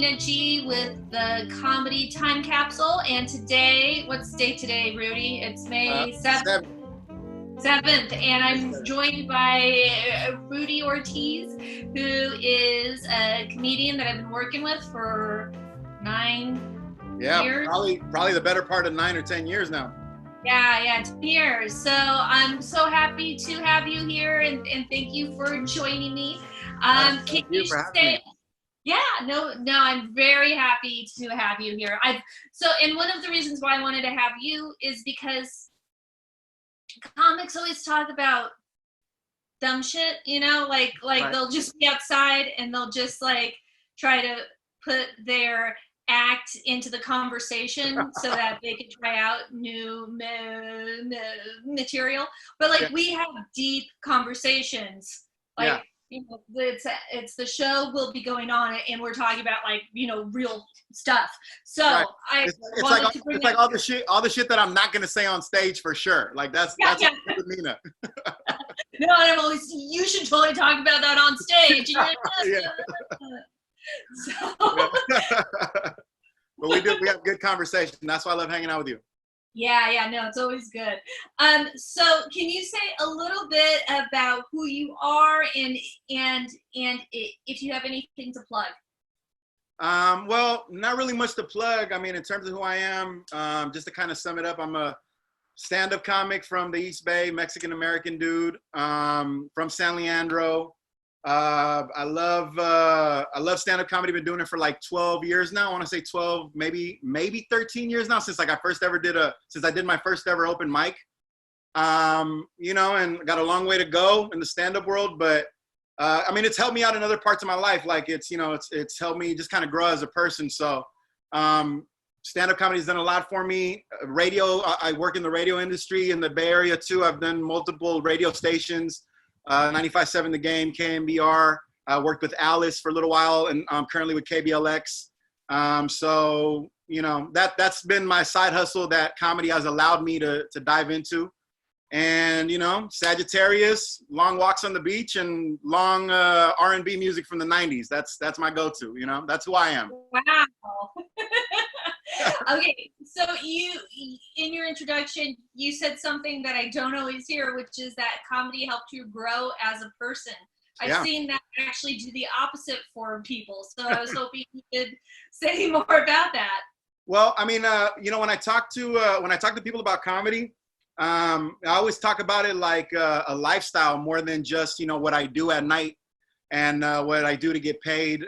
Christina G with the Comedy Time Capsule, and today, what's the date today, Rudy? It's May 7th. 7th, and I'm joined by Rudy Ortiz, who is a comedian that I've been working with for 9 years. Probably the better part of 9 or 10 years now. Yeah, 10 years. So I'm so happy to have you here, and thank you for joining me. Thank you for having me. Yeah, no, I'm very happy to have you here. And one of the reasons why I wanted to have you is because comics always talk about dumb shit, like right. They'll just be outside and they'll just like try to put their act into the conversation so that they can try out new material. But we have deep conversations. It's the show will be going on and we're talking about real stuff. So right. It's like all the shit that I'm not gonna say on stage for sure. Like that's Nina. No, and I'm always, you should totally talk about that on stage. But we have good conversation. That's why I love hanging out with you. Yeah, no, it's always good. So can you say a little bit about who you are and if you have anything to plug? Well, not really much to plug. I mean, in terms of who I am, just to kind of sum it up, I'm a stand-up comic from the East Bay, Mexican-American dude, from San Leandro. I love stand-up comedy. Been doing it for like 12 years now. I want to say 12, maybe 13 years now since I did my first ever open mic. And got a long way to go in the stand-up world, but I mean, it's helped me out in other parts of my life. Like it's helped me just kind of grow as a person. So stand-up comedy has done a lot for me. Radio, I work in the radio industry in the Bay Area too. I've done multiple radio stations. 95.7 The Game, KMBR. I worked with Alice for a little while, and I'm currently with KBLX. So that's been my side hustle that comedy has allowed me to dive into. And Sagittarius, long walks on the beach, and long R&B music from the 90s. That's my go-to. That's who I am. Wow. Okay, so you, in your introduction, you said something that I don't always hear, which is that comedy helped you grow as a person. I've seen that actually do the opposite for people, so I was hoping you could say more about that. Well, I mean, when I talk to people about comedy, I always talk about it like a lifestyle more than just what I do at night and what I do to get paid.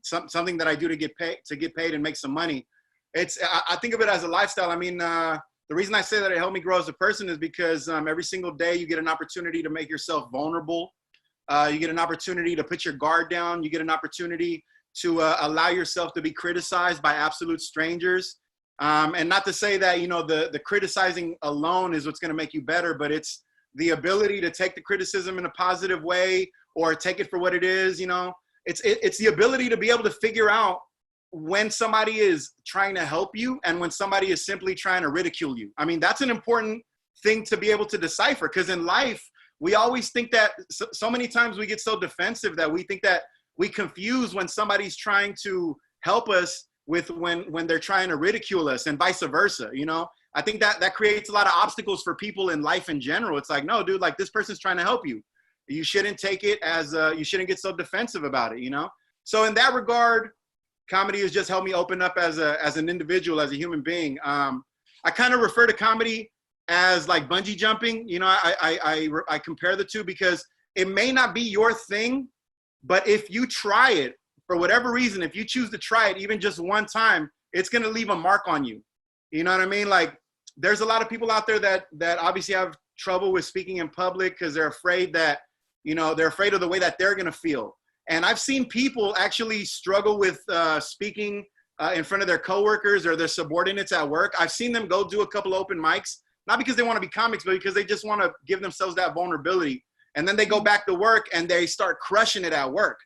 Something that I do to get paid and make some money. I think of it as a lifestyle. I mean, the reason I say that it helped me grow as a person is because every single day you get an opportunity to make yourself vulnerable. You get an opportunity to put your guard down. You get an opportunity to allow yourself to be criticized by absolute strangers. And not to say that, the criticizing alone is what's going to make you better, but it's the ability to take the criticism in a positive way or take it for what it is. It's the ability to be able to figure out when somebody is trying to help you and when somebody is simply trying to ridicule you. I mean, that's an important thing to be able to decipher, because in life, we always think that so many times we get so defensive that we think that we confuse when somebody's trying to help us with when they're trying to ridicule us, and vice versa. I think that creates a lot of obstacles for people in life in general. It's like, no, dude, like this person's trying to help you. You shouldn't take it as you shouldn't get so defensive about it. So in that regard, comedy has just helped me open up as an individual, as a human being. I kind of refer to comedy as like bungee jumping. I compare the two because it may not be your thing, but if you try it for whatever reason, if you choose to try it even just one time, it's going to leave a mark on you. You know what I mean? Like there's a lot of people out there that obviously have trouble with speaking in public because they're afraid that, they're afraid of the way that they're going to feel. And I've seen people actually struggle with speaking in front of their coworkers or their subordinates at work. I've seen them go do a couple open mics, not because they want to be comics, but because they just want to give themselves that vulnerability. And then they go back to work and they start crushing it at work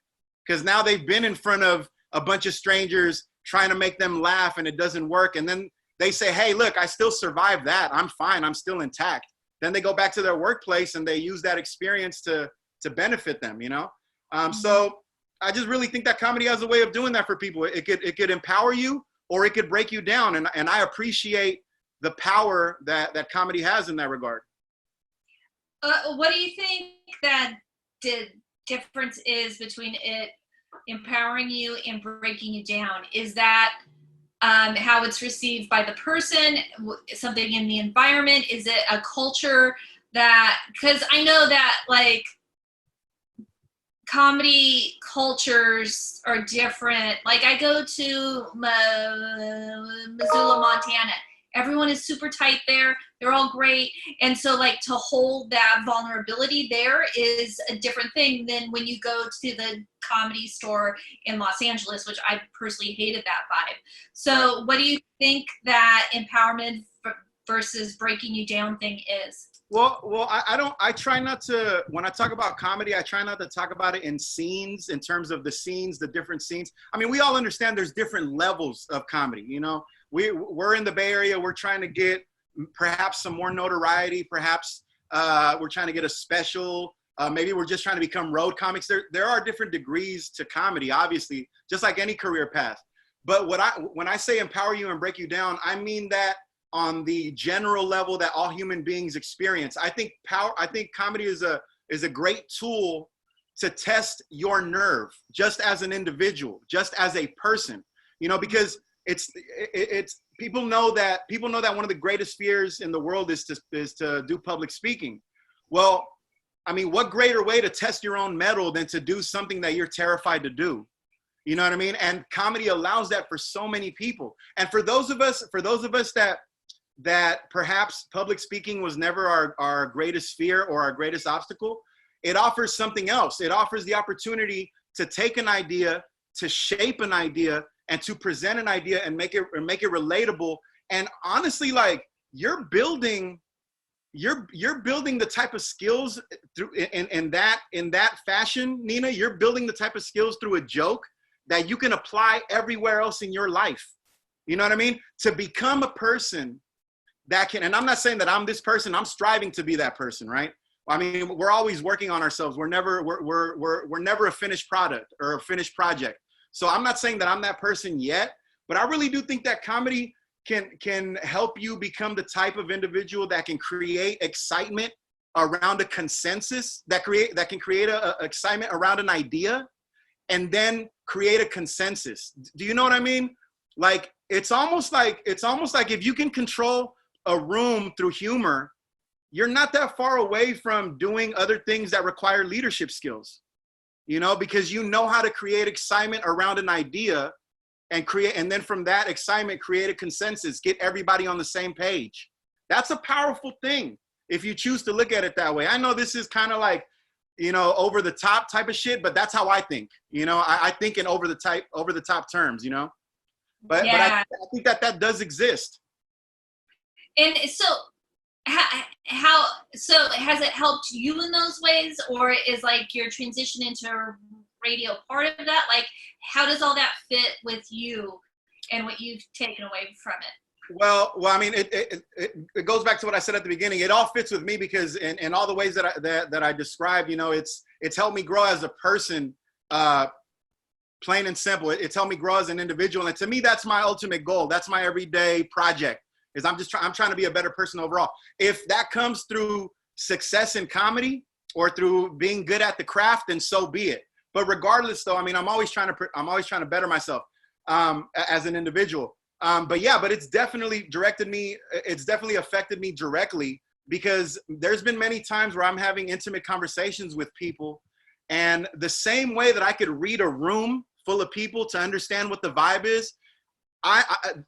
because now they've been in front of a bunch of strangers trying to make them laugh and it doesn't work. And then they say, hey, look, I still survived that. I'm fine. I'm still intact. Then they go back to their workplace and they use that experience to benefit them, So I just really think that comedy has a way of doing that for people. It could empower you or it could break you down. And I appreciate the power that comedy has in that regard. What do you think that the difference is between it empowering you and breaking you down? Is that how it's received by the person, something in the environment? Is it a culture that, because I know that like comedy cultures are different. Like I go to Missoula, Montana. Everyone is super tight there. They're all great. And so like to hold that vulnerability there is a different thing than when you go to the Comedy Store in Los Angeles, which I personally hated that vibe. So what do you think that empowerment versus breaking you down thing is? Well, I try not to, when I talk about comedy, I try not to talk about it in scenes, in terms of the scenes, the different scenes. I mean, we all understand there's different levels of comedy, you know? We're in the Bay Area, we're trying to get perhaps some more notoriety, perhaps we're trying to get a special, maybe we're just trying to become road comics. There are different degrees to comedy, obviously, just like any career path. But when I say empower you and break you down, I mean that on the general level that all human beings experience. I think comedy is a great tool to test your nerve, just as an individual, just as a person, you know, because it's people know that one of the greatest fears in the world is to do public speaking. Well, I mean, what greater way to test your own mettle than to do something that you're terrified to do? You know what I mean? And comedy allows that for so many people. And for those of us that perhaps public speaking was never our greatest fear or our greatest obstacle, it offers something else. It offers the opportunity to take an idea, to shape an idea, and to present an idea and make it relatable. And honestly, like you're building the type of skills through in that fashion, Nina. You're building the type of skills through a joke that you can apply everywhere else in your life. You know what I mean? To become a person that can, and I'm not saying that I'm this person, I'm striving to be that person, right? I mean, we're always working on ourselves. We're never a finished product or a finished project. So I'm not saying that I'm that person yet, but I really do think that comedy can help you become the type of individual that can create excitement around a consensus, that can create a excitement around an idea, and then create a consensus. Do you know what I mean? Like it's almost like if you can control a room through humor, you're not that far away from doing other things that require leadership skills, you know, because you know how to create excitement around an idea and then from that excitement, create a consensus, get everybody on the same page. That's a powerful thing if you choose to look at it that way. I know this is kind of like, you know, over the top type of shit, but that's how I think, you know, I think in over the top terms, you know, but I think that does exist. And so how so has it helped you in those ways, or is like your transition into radio part of that? Like how does all that fit with you and what you've taken away from it? Well, I mean, it goes back to what I said at the beginning. It all fits with me because in all the ways that I described, you know, it's helped me grow as a person, plain and simple. It's helped me grow as an individual. And to me, that's my ultimate goal. That's my everyday project. Is I'm trying to be a better person overall. If that comes through success in comedy or through being good at the craft, then so be it. But regardless, though, I mean, I'm always trying to better myself as an individual. But it's definitely directed me. It's definitely affected me directly because there's been many times where I'm having intimate conversations with people, and the same way that I could read a room full of people to understand what the vibe is,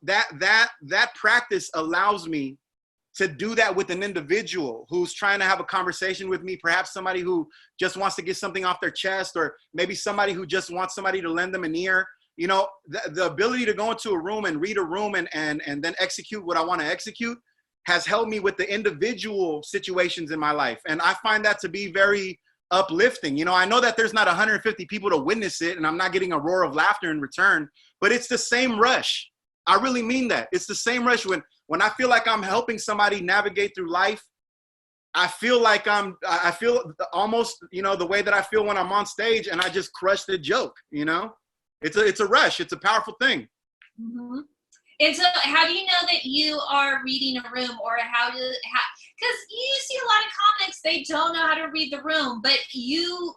that practice allows me to do that with an individual who's trying to have a conversation with me, perhaps somebody who just wants to get something off their chest, or maybe somebody who just wants somebody to lend them an ear. You know, the ability to go into a room and read a room and then execute what I want to execute has helped me with the individual situations in my life. And I find that to be very uplifting. You know, I know that there's not 150 people to witness it and I'm not getting a roar of laughter in return, but it's the same rush. I really mean that. It's the same rush when I feel like I'm helping somebody navigate through life I feel like I feel almost, you know, the way that I feel when I'm on stage and I just crush the joke, you know? It's a rush. It's a powerful thing. Mm-hmm. And so how do you know that you are reading a room, or because you see a lot of comics, they don't know how to read the room, but you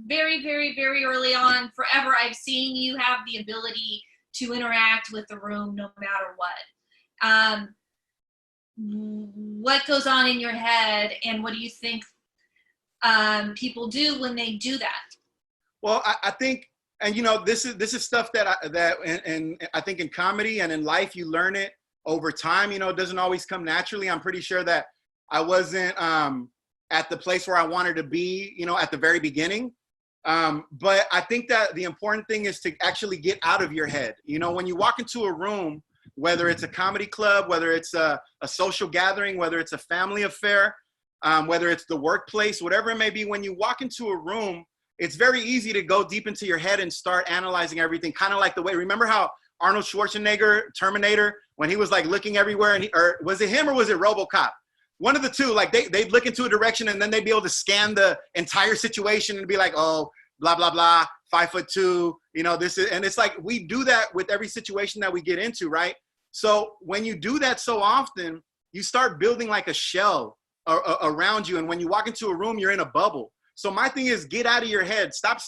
very, very, very early on, forever, I've seen you have the ability to interact with the room no matter what. What goes on in your head, and what do you think people do when they do that? Well, I think, and you know, this is stuff that I think in comedy and in life, you learn it over time. You know, it doesn't always come naturally. I'm pretty sure that I wasn't at the place where I wanted to be, you know, at the very beginning. But I think that the important thing is to actually get out of your head. You know, when you walk into a room, whether it's a comedy club, whether it's a social gathering, whether it's a family affair, whether it's the workplace, whatever it may be, when you walk into a room, it's very easy to go deep into your head and start analyzing everything. Kind of like the way, remember how Arnold Schwarzenegger, Terminator, when he was like looking everywhere, and or was it him or was it RoboCop? One of the two, like they'd look into a direction and then they'd be able to scan the entire situation and be like, oh, blah, blah, blah, 5'2", you know, this is, and it's like, we do that with every situation that we get into, right? So when you do that so often, you start building like a shell around you. And when you walk into a room, you're in a bubble. So my thing is, get out of your head. Stop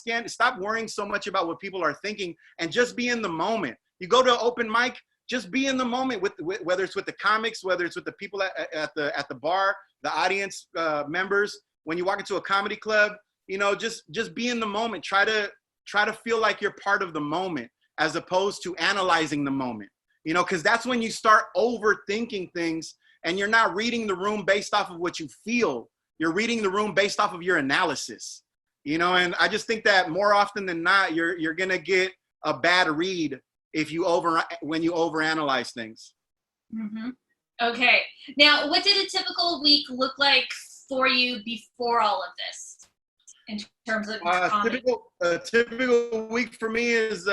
worrying so much about what people are thinking, and just be in the moment. You go to an open mic, just be in the moment with whether it's with the comics, whether it's with the people at the bar, the audience members. When you walk into a comedy club, you know, just be in the moment. Try to feel like you're part of the moment, as opposed to analyzing the moment. You know, because that's when you start overthinking things, and you're not reading the room based off of what you feel. You're reading the room based off of your analysis. You know, and I just think that more often than not, you're gonna get a bad read when you overanalyze things. Mm-hmm. Okay. Now, what did a typical week look like for you before all of this, in terms of comedy? A typical week for me is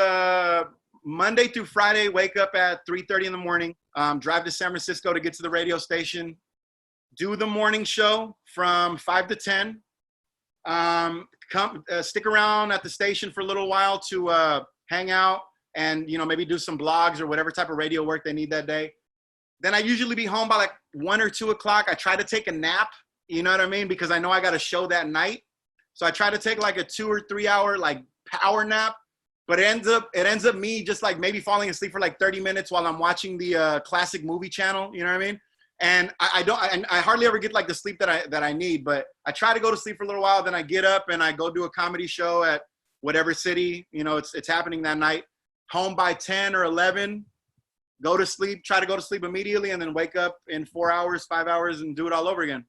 Monday through Friday, wake up at 3:30 in the morning, drive to San Francisco to get to the radio station, do the morning show from 5 to 10, stick around at the station for a little while to hang out and, you know, maybe do some blogs or whatever type of radio work they need that day. Then I usually be home by like 1 or 2 o'clock. I try to take a nap, you know what I mean? Because I know I got a show that night. So I try to take like a 2 or 3 hour like power nap. But it ends up me just like maybe falling asleep for like 30 minutes while I'm watching the classic movie channel, you know what I mean? And I hardly ever get like the sleep that I need, but I try to go to sleep for a little while, then I get up and I go do a comedy show at whatever city, you know, it's happening that night. Home by 10 or 11, go to sleep, try to go to sleep immediately, and then wake up in 4 hours, 5 hours, and do it all over again.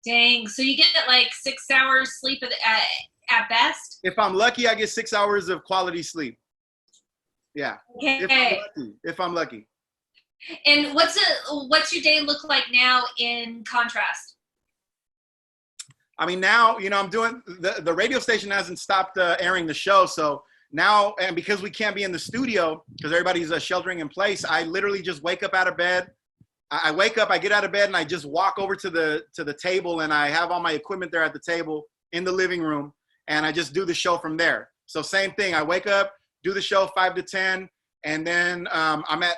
Dang, so you get like 6 hours sleep at best? If I'm lucky, I get 6 hours of quality sleep. Yeah. Okay. If I'm lucky. And what's your day look like now in contrast? I mean, now, you know, I'm doing, the radio station hasn't stopped airing the show. So now, and because we can't be in the studio, because everybody's sheltering in place, I literally just wake up out of bed. I wake up, I get out of bed, and I just walk over to the table, and I have all my equipment there at the table in the living room, and I just do the show from there. So same thing, I wake up, do the show 5 to 10, and then I'm at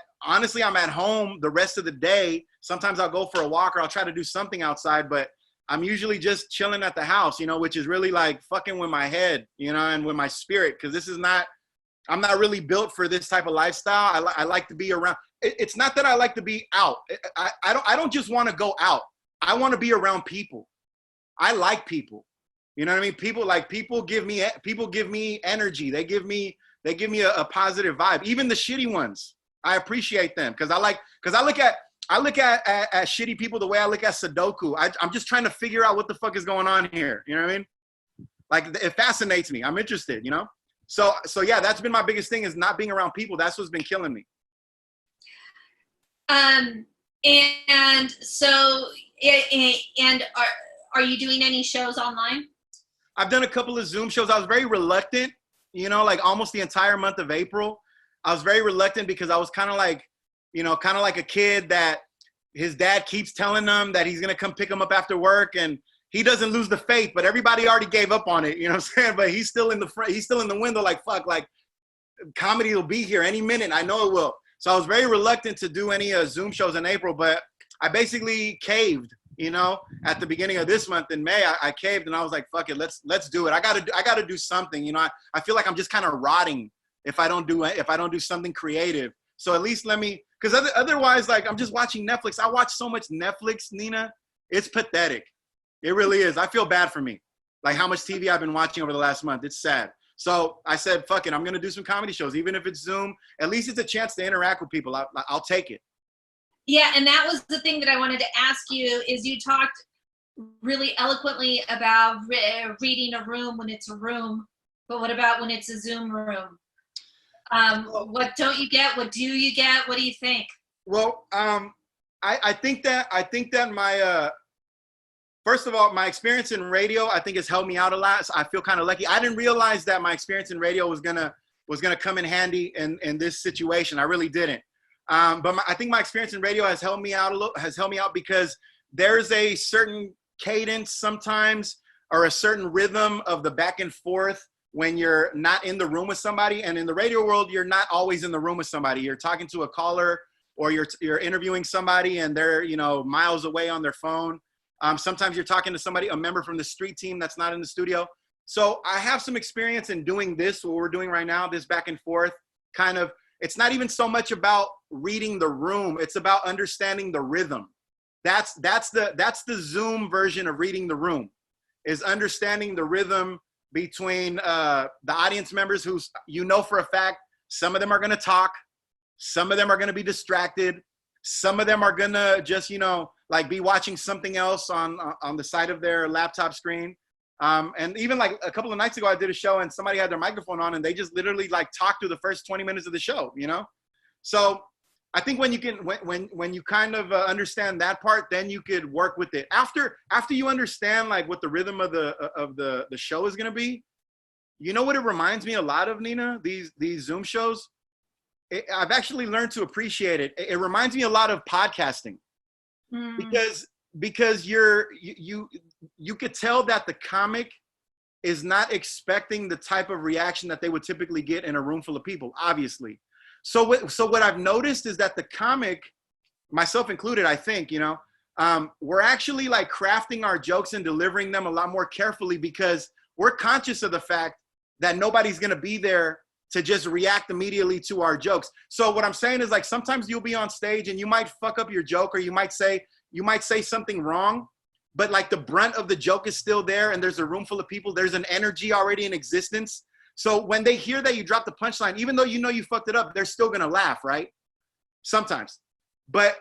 home the rest of the day. Sometimes I'll go for a walk or I'll try to do something outside, but I'm usually just chilling at the house, you know, which is really like fucking with my head, you know, and with my spirit, because I'm not really built for this type of lifestyle. I like to be around. It's not that I like to be out. I don't just want to go out. I want to be around people. I like people. You know what I mean? People give me energy. They give me a positive vibe. Even the shitty ones, I appreciate them because I look at shitty people the way I look at Sudoku. I'm just trying to figure out what the fuck is going on here. You know what I mean? Like, it fascinates me. I'm interested, you know? So yeah, that's been my biggest thing, is not being around people. That's what's been killing me. And so, and are you doing any shows online? I've done a couple of Zoom shows. I was very reluctant, you know, like almost the entire month of April. I was very reluctant because I was kind of like a kid that his dad keeps telling him that he's gonna come pick him up after work, and he doesn't lose the faith, but everybody already gave up on it, you know what I'm saying? But he's still in the front, he's still in the window, like, fuck, like, comedy will be here any minute. I know it will. So I was very reluctant to do any Zoom shows in April, but I basically caved, you know, at the beginning of this month in May. I caved, and I was like, fuck it, let's do it. I gotta do something, you know. I feel like I'm just kind of rotting if I don't do something creative. So at least let me, because otherwise, like, I'm just watching Netflix. I watch so much Netflix, Nina. It's pathetic. It really is. I feel bad for me, like how much TV I've been watching over the last month. It's sad. So I said, fuck it, I'm gonna do some comedy shows, even if it's Zoom. At least it's a chance to interact with people. I'll take it. Yeah, and that was the thing that I wanted to ask you, is you talked really eloquently about reading a room when it's a room, but what about when it's a Zoom room? What don't you get? What do you get? What do you think? Well, I think that my first of all, my experience in radio, I think, has helped me out a lot. So I feel kind of lucky. I didn't realize that my experience in radio was gonna come in handy in this situation. I really didn't. But I think my experience in radio has helped me out because there's a certain cadence sometimes, or a certain rhythm of the back and forth when you're not in the room with somebody. And in the radio world, you're not always in the room with somebody. You're talking to a caller, or you're interviewing somebody, and they're, you know, miles away on their phone. Sometimes you're talking to somebody, a member from the street team that's not in the studio. So I have some experience in doing this, what we're doing right now, this back and forth kind of. It's not even so much about reading the room. It's about understanding the rhythm. That's the Zoom version of reading the room, is understanding the rhythm between the audience members, who's, you know, for a fact, some of them are going to talk. Some of them are going to be distracted. Some of them are going to just, you know, like, be watching something else on the side of their laptop screen. And even like a couple of nights ago, I did a show and somebody had their microphone on and they just literally like talked through the first 20 minutes of the show, you know? So I think when you can, when you kind of understand that part, then you could work with it. After you understand like what the rhythm of the show is going to be, you know what it reminds me a lot of, Nina? These Zoom shows, I've actually learned to appreciate it. It reminds me a lot of podcasting. Because you could tell that the comic is not expecting the type of reaction that they would typically get in a room full of people, obviously. So what I've noticed is that the comic, myself included, I think, you know, we're actually like crafting our jokes and delivering them a lot more carefully, because we're conscious of the fact that nobody's going to be there to just react immediately to our jokes. So what I'm saying is, like, sometimes you'll be on stage and you might fuck up your joke, or you might say something wrong, but like the brunt of the joke is still there, and there's a room full of people. There's an energy already in existence. So when they hear that you dropped the punchline, even though you know you fucked it up, they're still gonna laugh, right? Sometimes. But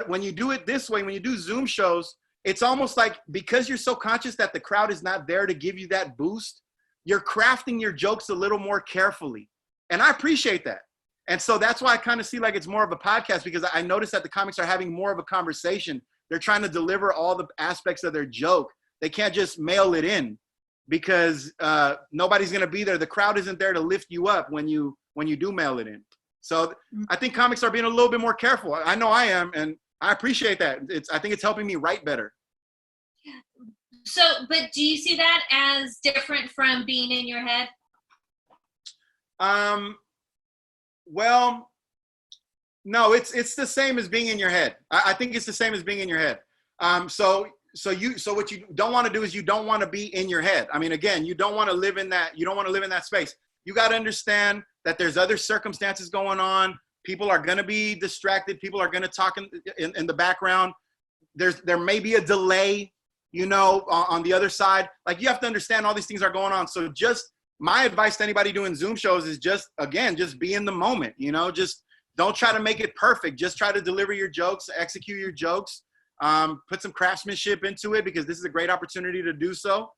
when you do it this way, when you do Zoom shows, it's almost like, because you're so conscious that the crowd is not there to give you that boost, you're crafting your jokes a little more carefully. And I appreciate that. And so that's why I kind of see like it's more of a podcast, because I noticed that the comics are having more of a conversation. They're trying to deliver all the aspects of their joke. They can't just mail it in, because nobody's going to be there. The crowd isn't there to lift you up when you do mail it in. So I think comics are being a little bit more careful. I know I am, and I appreciate that. I think it's helping me write better. So, but do you see that as different from being in your head? Well, no, it's the same as being in your head. I think it's the same as being in your head. So what you don't want to do is you don't want to be in your head. I mean, again, you don't want to live in that. You don't want to live in that space. You got to understand that there's other circumstances going on. People are going to be distracted. People are going to talk in the background. There may be a delay, you know, on the other side. Like, you have to understand all these things are going on. So just my advice to anybody doing Zoom shows is just be in the moment, you know, just don't try to make it perfect. Just try to deliver your jokes, execute your jokes, put some craftsmanship into it, because this is a great opportunity to do so.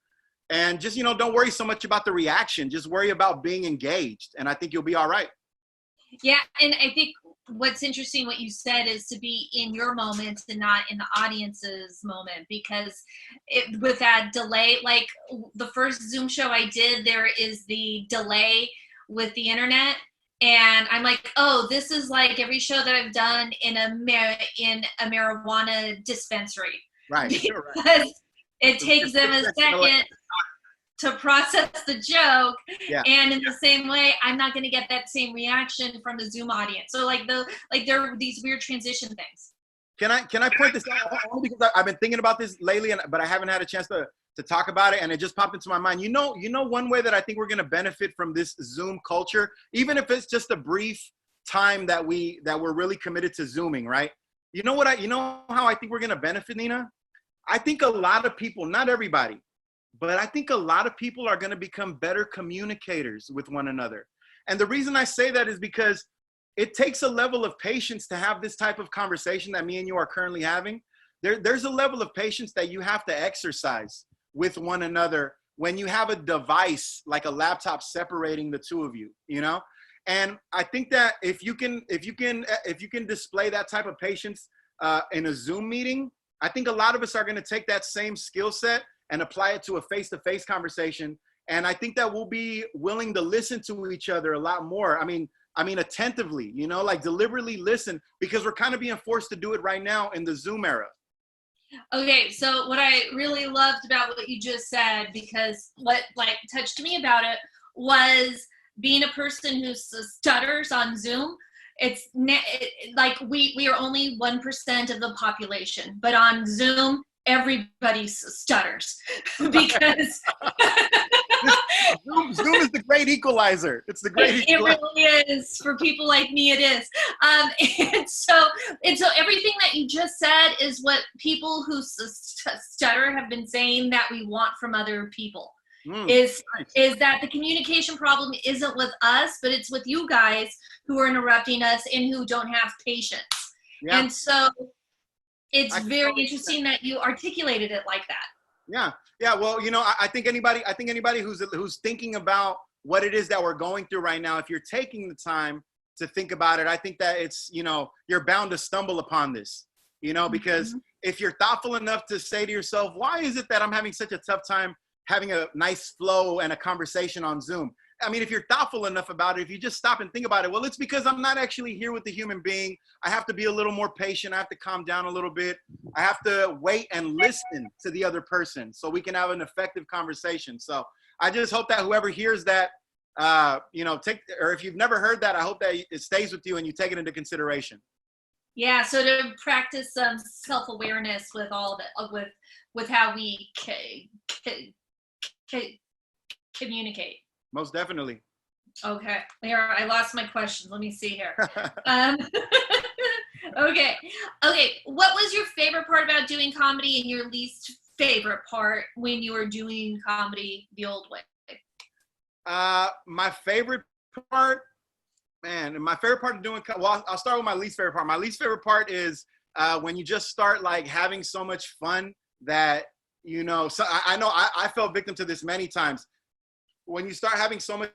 And just, you know, don't worry so much about the reaction. Just worry about being engaged. And I think you'll be all right. Yeah. And I think what's interesting, what you said, is to be in your moment and not in the audience's moment, because with that delay, like the first Zoom show I did, there is the delay with the internet. and I'm like, oh, this is like every show that I've done in a marijuana dispensary. Right. Because it takes them a second to process the joke. Yeah. And in the same way, I'm not going to get that same reaction from the Zoom audience. So like there are these weird transition things. Can I point this out? Only because I've been thinking about this lately, but I haven't had a chance to talk about it, and it just popped into my mind. You know, one way that I think we're going to benefit from this Zoom culture, even if it's just a brief time that we're really committed to Zooming, right? You know how I think we're going to benefit, Nina? I think a lot of people, not everybody, but I think a lot of people are going to become better communicators with one another. And the reason I say that is because it takes a level of patience to have this type of conversation that me and you are currently having. There's a level of patience that you have to exercise with one another when you have a device like a laptop separating the two of you, you know? And I think that if you can display that type of patience in a Zoom meeting, I think a lot of us are going to take that same skill set and apply it to a face-to-face conversation. And I think that we'll be willing to listen to each other a lot more. I mean, attentively, you know, like deliberately listen, because we're kind of being forced to do it right now in the Zoom era. Okay, so what I really loved about what you just said, because what like touched me about it was being a person who stutters on Zoom. It's like we are only 1% of the population, but on Zoom, everybody stutters because Zoom is the great equalizer. It's the great equalizer. It really is. For people like me, it is. And so everything that you just said is what people who stutter have been saying that we want from other people. Is that the communication problem isn't with us, but it's with you guys who are interrupting us and who don't have patience. Yeah. And so it's very interesting that you articulated it like that. Yeah. Well, you know, I think anybody who's thinking about what it is that we're going through right now, if you're taking the time to think about it, I think that it's, you know, you're bound to stumble upon this, you know, because if you're thoughtful enough to say to yourself, why is it that I'm having such a tough time having a nice flow and a conversation on Zoom? I mean, if you're thoughtful enough about it, if you just stop and think about it, well, it's because I'm not actually here with the human being. I have to be a little more patient. I have to calm down a little bit. I have to wait and listen to the other person so we can have an effective conversation. So I just hope that whoever hears that, you know, or if you've never heard that, I hope that it stays with you and you take it into consideration. Yeah. So to practice some self-awareness with all of it, with how we communicate. Most definitely. Okay, here I lost my question. Let me see here. Okay. What was your favorite part about doing comedy and your least favorite part when you were doing comedy the old way? My favorite part, of doing, well, I'll start with my least favorite part. My least favorite part is when you just start like having so much fun that, you know, so I know I fell victim to this many times. When you start having so much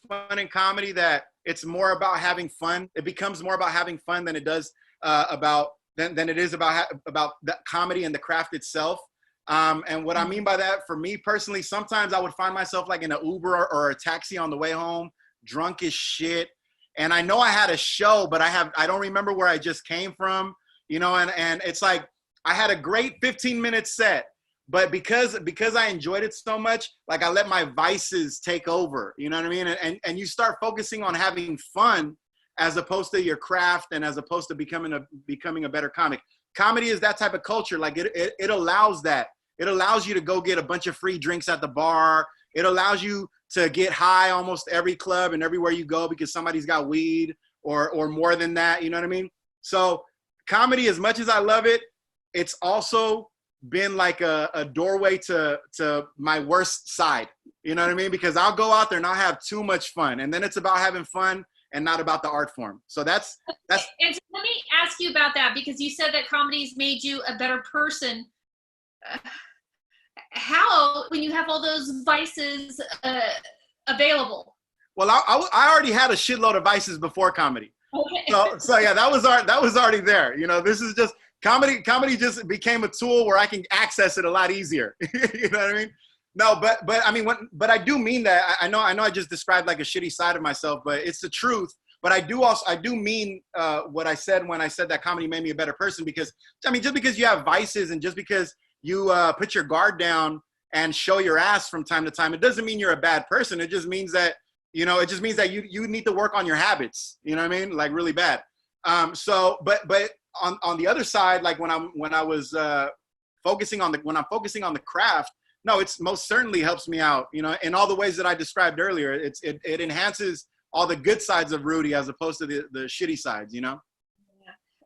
fun in comedy that it's more about having fun, it becomes more about having fun than it does than it is about the comedy and the craft itself. And what I mean by that, for me personally, sometimes I would find myself like in an Uber or a taxi on the way home, drunk as shit. And I know I had a show, but I don't remember where I just came from, you know, and it's like I had a great 15-minute set. But because I enjoyed it so much, like I let my vices take over, you know what I mean? And you start focusing on having fun as opposed to your craft and as opposed to becoming a better comic. Comedy is that type of culture. Like it allows that. It allows you to go get a bunch of free drinks at the bar. It allows you to get high almost every club and everywhere you go because somebody's got weed or more than that, you know what I mean? So comedy, as much as I love it, it's also been like a doorway to my worst side, you know what I mean? Because I'll go out there and I'll have too much fun, and then it's about having fun and not about the art form. So that's. And so let me ask you about that, because you said that comedy's made you a better person. How, when you have all those vices available? Well, I already had a shitload of vices before comedy. Okay. So yeah, that was already there. You know, this is just. Comedy just became a tool where I can access it a lot easier. You know what I mean? No, but I mean, but I do mean that. I know I just described like a shitty side of myself, but it's the truth But I do mean what I said when I said that comedy made me a better person, because I mean, just because you have vices and just because you put your guard down and show your ass from time to time, it doesn't mean you're a bad person. It just means that, you know, you need to work on your habits, you know what I mean? Like really bad. But on the other side, like when I'm focusing on the craft, no, it's most certainly helps me out, you know, in all the ways that I described earlier. It enhances all the good sides of Rudy as opposed to the shitty sides, you know?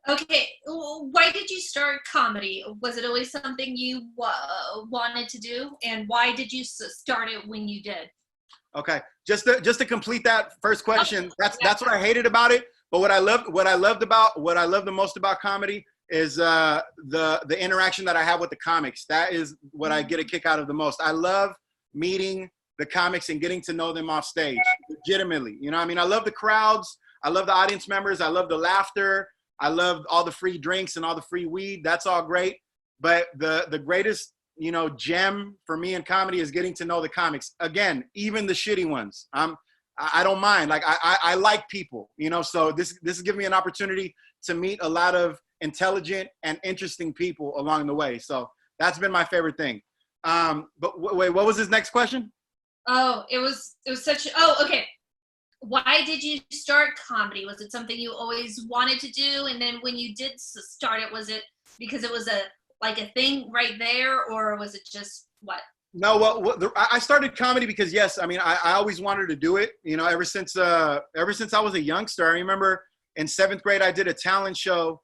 Okay, why did you start comedy? Was it always something you wanted to do? And why did you start it when you did? Okay, just to complete that first question, that's what I hated about it. But what I loved the most about comedy is the interaction that I have with the comics. That is what I get a kick out of the most. I love meeting the comics and getting to know them off stage, legitimately. You know what I mean? I love the crowds. I love the audience members. I love the laughter. I love all the free drinks and all the free weed. That's all great. But the greatest, you know, gem for me in comedy is getting to know the comics. Again, even the shitty ones. I don't mind. Like I like people, you know, so this is giving me an opportunity to meet a lot of intelligent and interesting people along the way. So that's been my favorite thing. But wait, what was his next question? Oh, it was okay. Why did you start comedy? Was it something you always wanted to do? And then when you did start it, was it because it was a thing right there, or was it just what? No, well, I started comedy because, yes, I mean, I always wanted to do it, you know, ever since I was a youngster. I remember in 7th grade, I did a talent show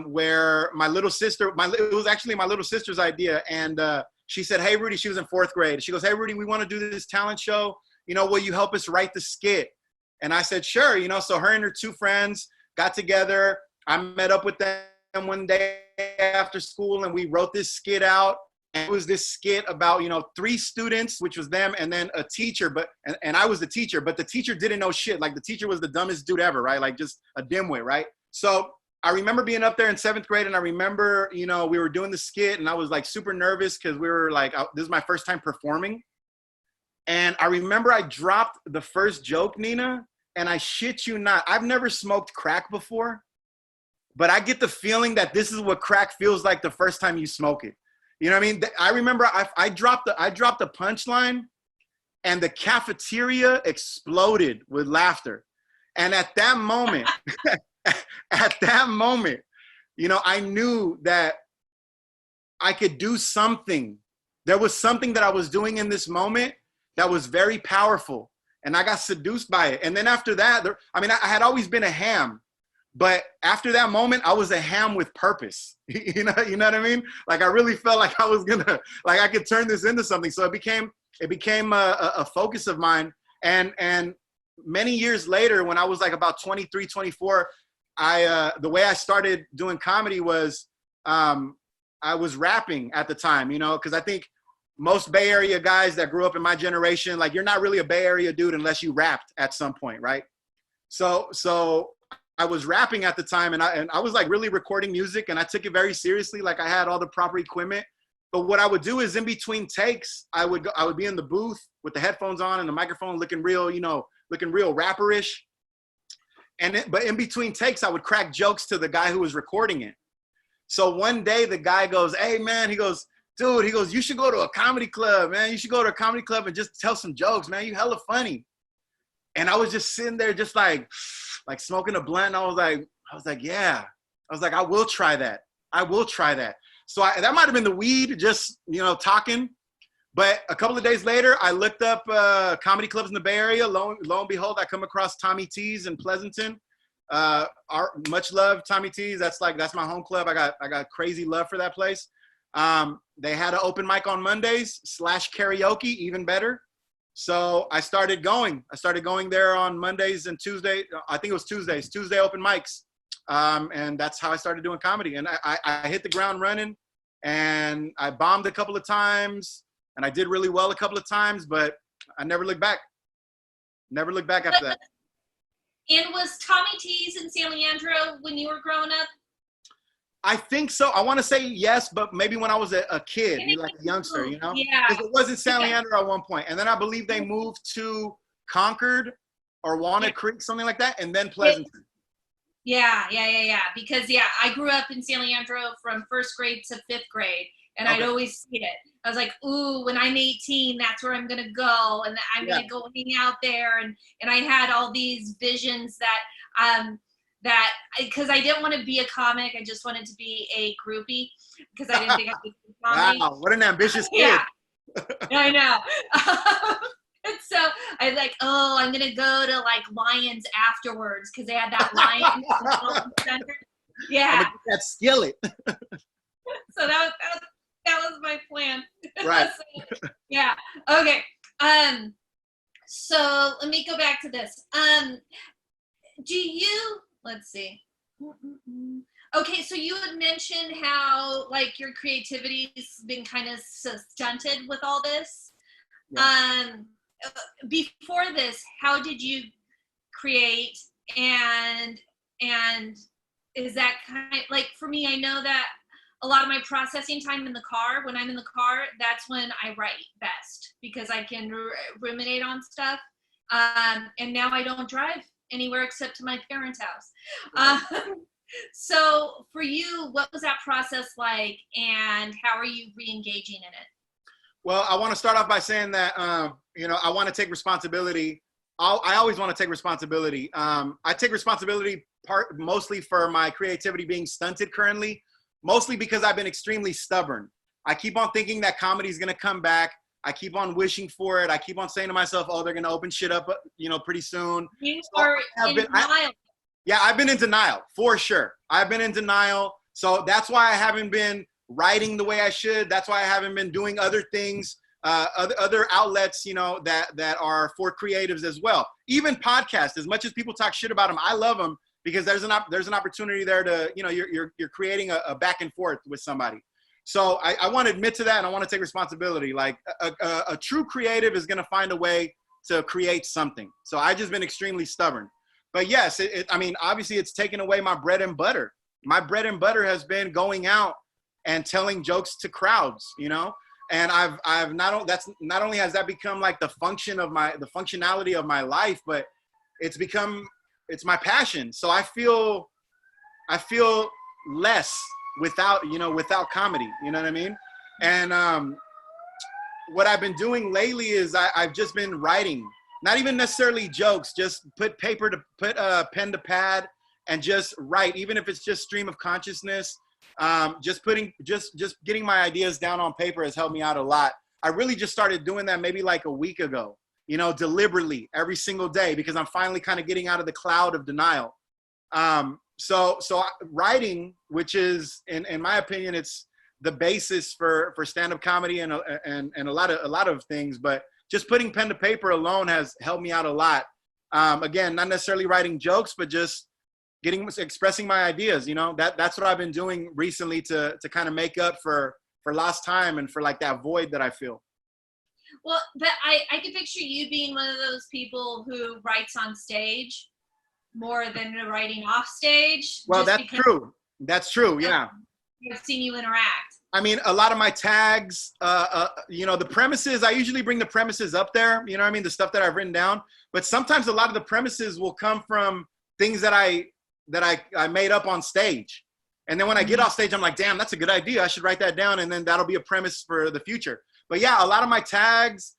where my little sister, it was actually my little sister's idea. And she said, hey, Rudy, she was in 4th grade. She goes, hey, Rudy, we want to do this talent show. You know, will you help us write the skit? And I said, sure. You know, so her and her 2 friends got together. I met up with them one day after school and we wrote this skit out. And it was this skit about, you know, 3 students, which was them, and then a teacher, and I was the teacher, but the teacher didn't know shit. Like the teacher was the dumbest dude ever, right? Like just a dimwit, right? So I remember being up there in 7th grade, and I remember, you know, we were doing the skit and I was like super nervous because we were like, this is my first time performing. And I remember I dropped the first joke, Nina, and I shit you not, I've never smoked crack before, but I get the feeling that this is what crack feels like the first time you smoke it. You know what I mean? I remember I dropped the punchline and the cafeteria exploded with laughter. And at that moment, you know, I knew that I could do something. There was something that I was doing in this moment that was very powerful. And I got seduced by it. And then after that, I had always been a ham. But after that moment, I was a ham with purpose. You know what I mean? Like I really felt like I was gonna, like I could turn this into something. So it became a focus of mine. And many years later, when I was like about 23, 24, the way I started doing comedy was I was rapping at the time, you know, because I think most Bay Area guys that grew up in my generation, like you're not really a Bay Area dude unless you rapped at some point, right? So I was rapping at the time, and I was like really recording music, and I took it very seriously. Like I had all the proper equipment. But what I would do is in between takes, I would be in the booth with the headphones on and the microphone, looking real rapperish. But in between takes, I would crack jokes to the guy who was recording it. So one day the guy goes, "Hey man," he goes, "Dude," he goes, "you should go to a comedy club, man. You should go to a comedy club and just tell some jokes, man. You hella funny." And I was just sitting there, just like smoking a blunt. And I was like, yeah. I was like, I will try that. So that might have been the weed, just, you know, talking. But a couple of days later, I looked up comedy clubs in the Bay Area. Lo and behold, I come across Tommy T's in Pleasanton. Much love, Tommy T's. That's my home club. I got crazy love for that place. They had an open mic on Mondays / karaoke, even better. So I started going there on Mondays and Tuesday. I think it was Tuesday open mics. And that's how I started doing comedy. And I hit the ground running, and I bombed a couple of times, and I did really well a couple of times, but I never looked back. Never looked back after that. And was Tommy T's in San Leandro when you were growing up? I think so. I want to say yes, but maybe when I was a kid, like a youngster, you know? Yeah. Because it was in San Leandro at one point. And then I believe they moved to Concord or Walnut Creek, something like that, and then Pleasanton. Yeah. Because I grew up in San Leandro from 1st grade to 5th grade, and I'd always see it. I was like, ooh, when I'm 18, that's where I'm gonna go, and I'm gonna go hang out there, and I had all these visions because I didn't want to be a comic, I just wanted to be a groupie because I didn't think I could do comedy. Wow, what an ambitious kid! I know. And so I was like, oh, I'm gonna go to like Lions afterwards because they had that Lions center. Yeah, that skillet. So that was my plan. Right. So, yeah. Okay. So let me go back to this. Let's see. Okay, so you had mentioned how like your creativity's been kind of stunted with all this. Yeah. Before this, how did you create, and is that kind of, like, for me, I know that a lot of my processing time in the car, when I'm in the car, that's when I write best because I can ruminate on stuff. And now I don't drive anywhere except to my parents' house. So for you, what was that process like, and how are you re-engaging in it? Well, I want to start off by saying that, I want to take responsibility. I always want to take responsibility. I take responsibility mostly for my creativity being stunted currently, mostly because I've been extremely stubborn. I keep on thinking that comedy is going to come back. I keep on wishing for it. I keep on saying to myself, oh, they're going to open shit up, pretty soon. You are in denial. Yeah, I've been in denial, for sure. I've been in denial. So that's why I haven't been writing the way I should. That's why I haven't been doing other things, other outlets, that are for creatives as well. Even podcasts, as much as people talk shit about them, I love them because there's an opportunity there to, you're creating a back and forth with somebody. So I want to admit to that, and I want to take responsibility. Like a true creative is going to find a way to create something. So I've just been extremely stubborn. But yes, obviously it's taken away my bread and butter. My bread and butter has been going out and telling jokes to crowds, and I've not only has that become like the functionality of my life, but it's my passion. So I feel less without comedy, you know what I mean? And what I've been doing lately is I've just been writing, not even necessarily jokes, just put pen to pad and just write, even if it's just stream of consciousness. Just getting my ideas down on paper has helped me out a lot. I really just started doing that maybe like a week ago, deliberately every single day, because I'm finally kind of getting out of the cloud of denial. So writing, which is, in my opinion, it's the basis for stand-up comedy and a lot of things, but just putting pen to paper alone has helped me out a lot. Again, not necessarily writing jokes, but just expressing my ideas. That's what I've been doing recently to kind of make up for lost time and for like that void that I feel. Well, but I can picture you being one of those people who writes on stage more than writing off stage. Well, that's true. That's true. Yeah. I've seen you interact. I mean, a lot of my tags, the premises, I usually bring the premises up there, the stuff that I've written down. But sometimes a lot of the premises will come from things that I made up on stage. And then when I get off stage, I'm like, damn, that's a good idea. I should write that down. And then that'll be a premise for the future. But yeah, a lot of my tags,